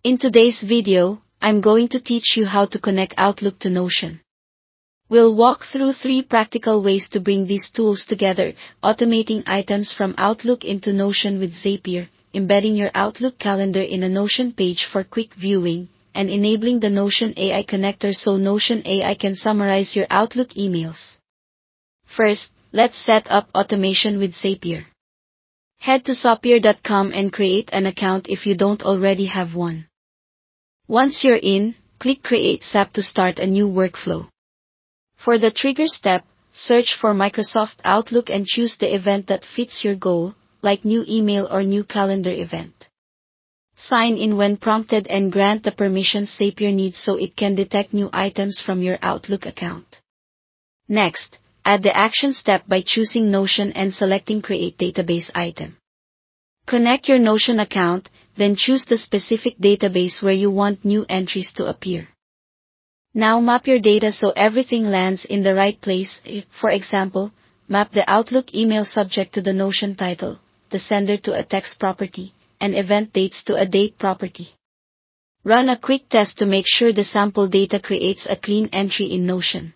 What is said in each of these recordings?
In today's video, I'm going to teach you how to connect Outlook to Notion. We'll walk through 3 practical ways to bring these tools together: automating items from Outlook into Notion with Zapier, embedding your Outlook calendar in a Notion page for quick viewing, and enabling the Notion AI connector so Notion AI can summarize your Outlook emails. First, let's set up automation with Zapier. Head to zapier.com and create an account if you don't already have one. Once you're in, click Create SAP to start a new workflow. For the trigger step, search for Microsoft Outlook and choose the event that fits your goal, like new email or new calendar event. Sign in when prompted and grant the permissions Zapier needs so it can detect new items from your Outlook account. Next, add the action step by choosing Notion and selecting Create Database Item. Connect your Notion account, then choose the specific database where you want new entries to appear. Now map your data so everything lands in the right place. For example, map the Outlook email subject to the Notion title, the sender to a text property, and event dates to a date property. Run a quick test to make sure the sample data creates a clean entry in Notion.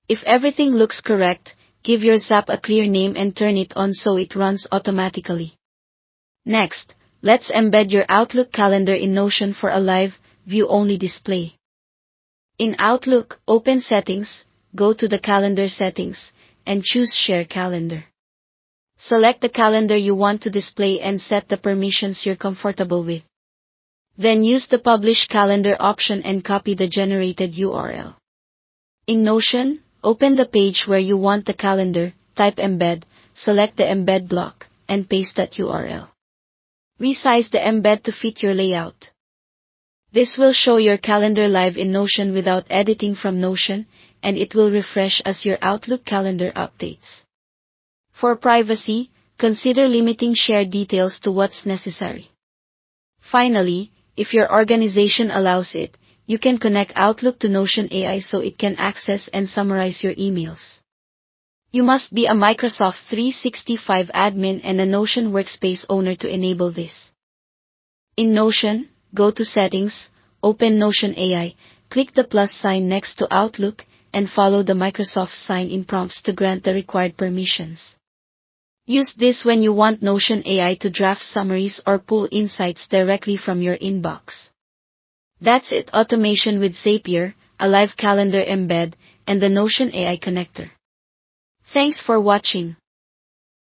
If everything looks correct, give your Zap a clear name and turn it on so it runs automatically. Next, let's embed your Outlook calendar in Notion for a live, view-only display. In Outlook, open Settings, go to the Calendar settings, and choose Share Calendar. Select the calendar you want to display and set the permissions you're comfortable with. Then use the Publish Calendar option and copy the generated URL. In Notion, open the page where you want the calendar, type Embed, select the Embed block, and paste that URL. Resize the embed to fit your layout. This will show your calendar live in Notion without editing from Notion, and it will refresh as your Outlook calendar updates. For privacy, consider limiting shared details to what's necessary. Finally, if your organization allows it, you can connect Outlook to Notion AI so it can access and summarize your emails. You must be a Microsoft 365 admin and a Notion workspace owner to enable this. In Notion, go to Settings, open Notion AI, click the plus sign next to Outlook, and follow the Microsoft sign-in prompts to grant the required permissions. Use this when you want Notion AI to draft summaries or pull insights directly from your inbox. That's it: automation with Zapier, a live calendar embed, and the Notion AI connector. Thanks for watching.